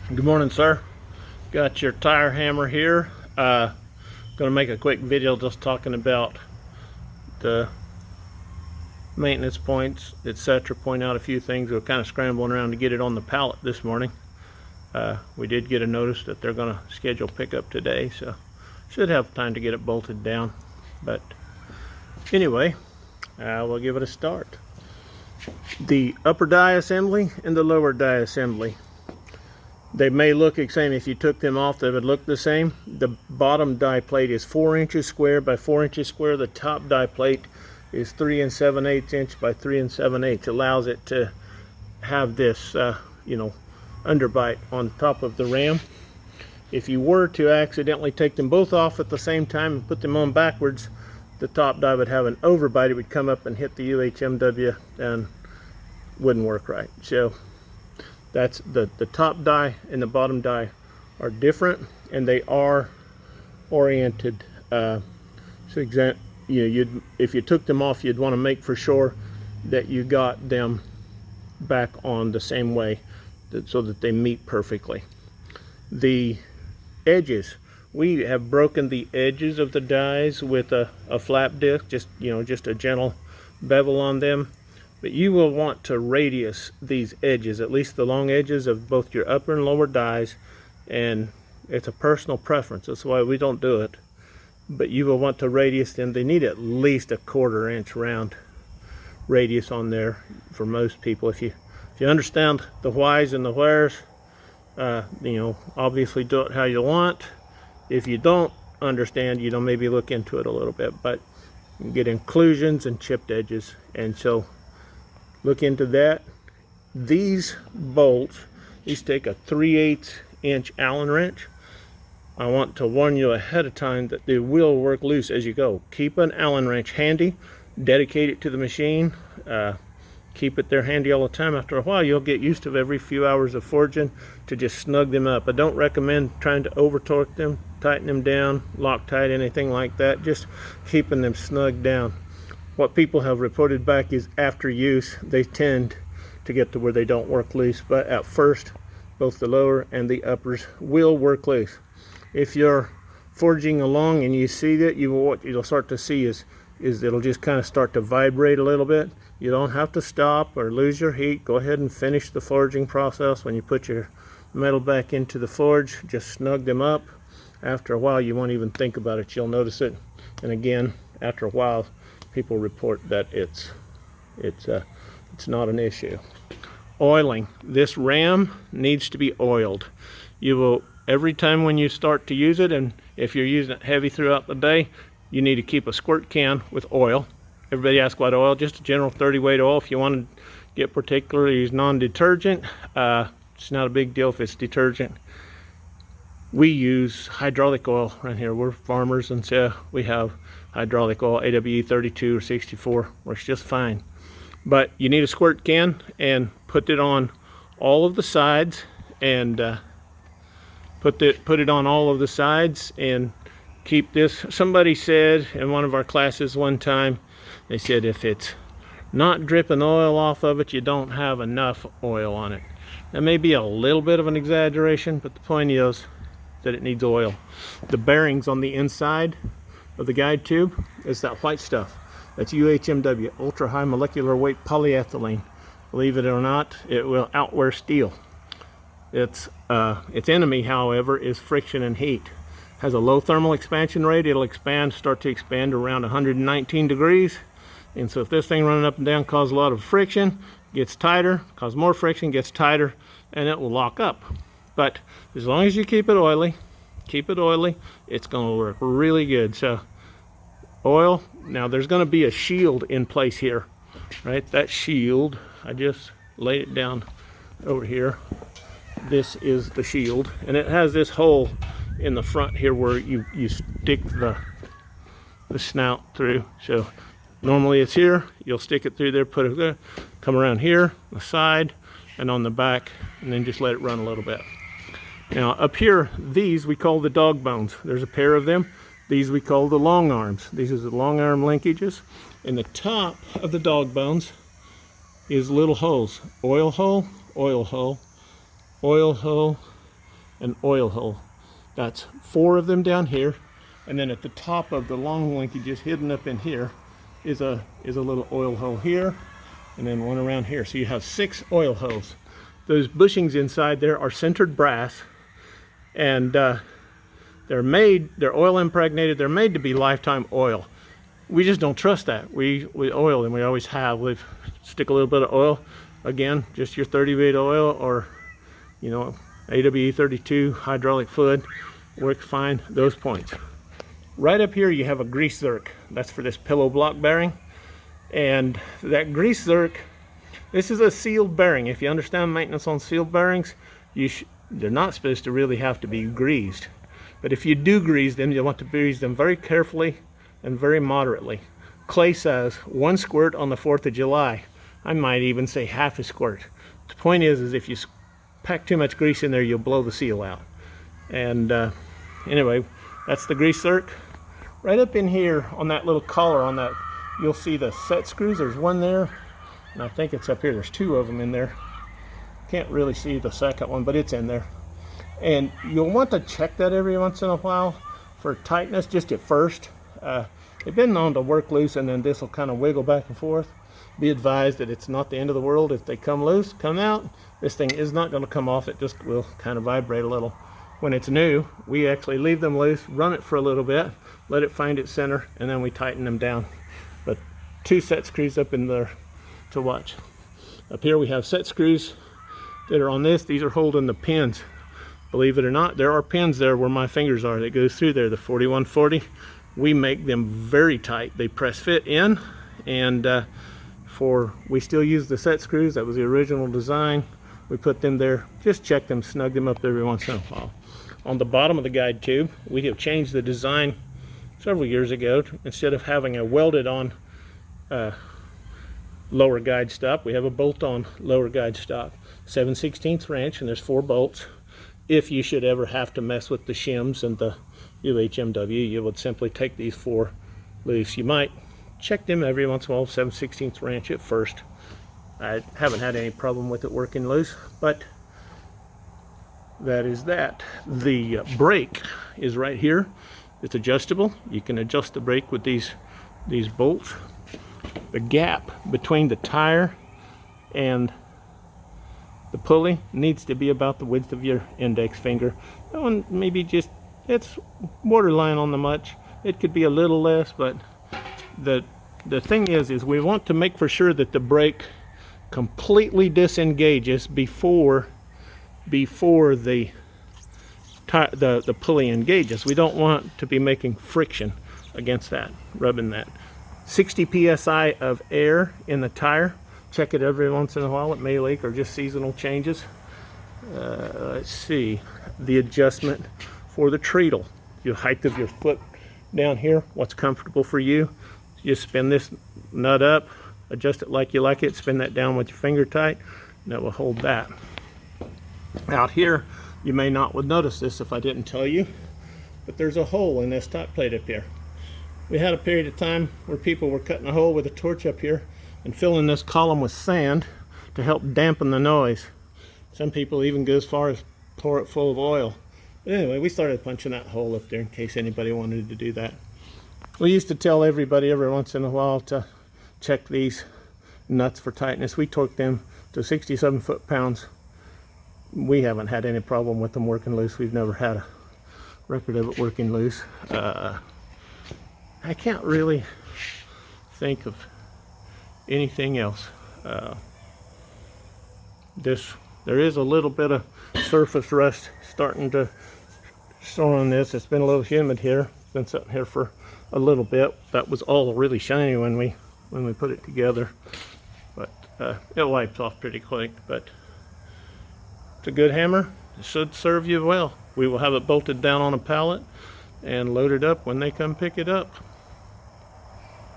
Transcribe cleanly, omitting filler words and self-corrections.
Good morning, sir. Got your tire hammer here. Going to make a quick video just talking about the maintenance points, etc. Point out a few things. We're kind of scrambling around to get it on the pallet this morning. We did get a notice that they're going to schedule pickup today, so should have time to get it bolted down. But anyway, we'll give it a start. The upper die assembly and the lower die assembly, they may look the same. If you took them off, they would look the same. The bottom die plate is 4 inches square by 4 inches square. The top die plate is 3 7/8 inch by 3 7/8. Allows it to have this, underbite on top of the ram. If you were to accidentally take them both off at the same time and put them on backwards, the top die would have an overbite. It would come up and hit the UHMW and wouldn't work right. So that's the top die and the bottom die are different, and they are oriented. If you took them off, you'd want to make for sure that you got them back on the same way, so that they meet perfectly. The edges, we have broken the edges of the dies with a flap disc, just a gentle bevel on them. But you will want to radius these edges, at least the long edges of both your upper and lower dies, and it's a personal preference. That's why we don't do it. But you will want to radius them. They need at least a 1/4 inch round radius on there for most people. If you understand the whys and the wheres, obviously do it how you want. If you don't understand, maybe look into it a little bit, but you get inclusions and chipped edges, and so look into that. These bolts, these take a 3/8 inch Allen wrench. I want to warn you ahead of time that they will work loose as you go. Keep an Allen wrench handy, dedicate it to the machine, keep it there handy all the time. After a while, you'll get used to every few hours of forging to just snug them up. I don't recommend trying to over torque them, tighten them down, Loctite, anything like that. Just keeping them snug down. What people have reported back is after use, they tend to get to where they don't work loose. But at first, both the lower and the uppers will work loose. If you're forging along and you see that, what you'll start to see is it'll just kind of start to vibrate a little bit. You don't have to stop or lose your heat. Go ahead and finish the forging process. When you put your metal back into the forge, just snug them up. After a while, you won't even think about it. You'll notice it. And again, after a while, people report that it's not an issue. Oiling. This ram needs to be oiled. You will, every time when you start to use it, and if you're using it heavy throughout the day, you need to keep a squirt can with oil. Everybody asks what oil. Just a general 30 weight oil. If you want to get particularly use non-detergent, it's not a big deal if it's detergent. We use hydraulic oil around here. We're farmers, and so we have hydraulic oil. AWE 32 or 64 works just fine. But you need a squirt can, and put it on all of the sides, and put it on all of the sides, and keep this. Somebody said in one of our classes one time, they said if it's not dripping oil off of it, you don't have enough oil on it. That may be a little bit of an exaggeration, but the point is that it needs oil. The bearings on the inside of the guide tube is that white stuff. That's UHMW, ultra high molecular weight polyethylene. Believe it or not, it will outwear steel. Its enemy, however, is friction and heat. Has a low thermal expansion rate. It'll start to expand around 119 degrees. And so if this thing running up and down causes a lot of friction, gets tighter, cause more friction, gets tighter, and it will lock up. But as long as you keep it oily, it's going to work really good. So oil. Now there's going to be a shield in place here, right? That shield, I just laid it down over here. This is the shield, and it has this hole in the front here where you stick the snout through. So normally it's here. You'll stick it through there, put it there, come around here, the side, and on the back, and then just let it run a little bit. Now up here, these we call the dog bones. There's a pair of them. These we call the long arms. These are the long arm linkages. In the top of the dog bones is little holes. Oil hole, oil hole, oil hole, an oil hole. That's 4 of them down here, and then at the top of the long linkages hidden up in here is a little oil hole here, and then one around here. So you have 6 oil holes. Those bushings inside there are sintered brass, and they're oil impregnated. They're made to be lifetime oil. We just don't trust that. We oil them, we always have. We stick a little bit of oil, again, just your 30-weight oil, or you know, AWE 32 hydraulic fluid, works fine, those points. Right up here you have a grease zerk. That's for this pillow block bearing. And that grease zerk, this is a sealed bearing. If you understand maintenance on sealed bearings, they're not supposed to really have to be greased. But if you do grease them, you want to grease them very carefully and very moderately. Clay says 1 squirt on the 4th of July. I might even say half a squirt. The point is if you pack too much grease in there, you'll blow the seal out. And anyway, that's the grease zerk. Right up in here on that little collar on that, you'll see the set screws. There's one there, and I think it's up here. There's 2 of them in there. Can't really see the second one, but it's in there. And you'll want to check that every once in a while for tightness, just at first. They've been known to work loose, and then this will kind of wiggle back and forth. Be advised that it's not the end of the world if they come loose, come out. This thing is not going to come off. It just will kind of vibrate a little. When it's new, we actually leave them loose, run it for a little bit, let it find its center, and then we tighten them down. But 2 set screws up in there to watch. Up here we have set screws that are on this. These are holding the pins. Believe it or not, there are pins there where my fingers are that goes through there, the 4140. We make them very tight. They press fit in, and we still use the set screws. That was the original design. We put them there. Just check them, snug them up every once in a while. On the bottom of the guide tube, we have changed the design several years ago. Instead of having a welded on lower guide stop, we have a bolt on lower guide stop. 7/16 wrench, and there's 4 bolts. If you should ever have to mess with the shims and the UHMW, you would simply take these 4 loose. You might check them every once in a while, 7/16 wrench at first. I haven't had any problem with it working loose, but that is that. The brake is right here. It's adjustable. You can adjust the brake with these bolts. The gap between the tire and the pulley needs to be about the width of your index finger. That one maybe just, it's borderline on the much. It could be a little less, but the thing is we want to make for sure that the brake completely disengages before the pulley engages. We don't want to be making friction against that, rubbing that. 60 psi of air in the tire. Check it every once in a while. It may leak or just seasonal changes. Let's see, the adjustment for the treadle, your height of your foot down here, what's comfortable for you. Just spin this nut up, adjust it like you like it, spin that down with your finger tight, and that will hold that. Out here, you may not would notice this if I didn't tell you, but there's a hole in this top plate up here. We had a period of time where people were cutting a hole with a torch up here and filling this column with sand to help dampen the noise. Some people even go as far as pour it full of oil. But anyway, we started punching that hole up there in case anybody wanted to do that. We used to tell everybody every once in a while to check these nuts for tightness. We torqued them to 67 foot-pounds. We haven't had any problem with them working loose. We've never had a record of it working loose. I can't really think of anything else. There is a little bit of surface rust starting to show on this. It's been a little humid here. It's been sitting here for a little bit. That was all really shiny when we put it together, but it wipes off pretty quick. But it's a good hammer. It should serve you well. We will have it bolted down on a pallet and loaded up when they come pick it up.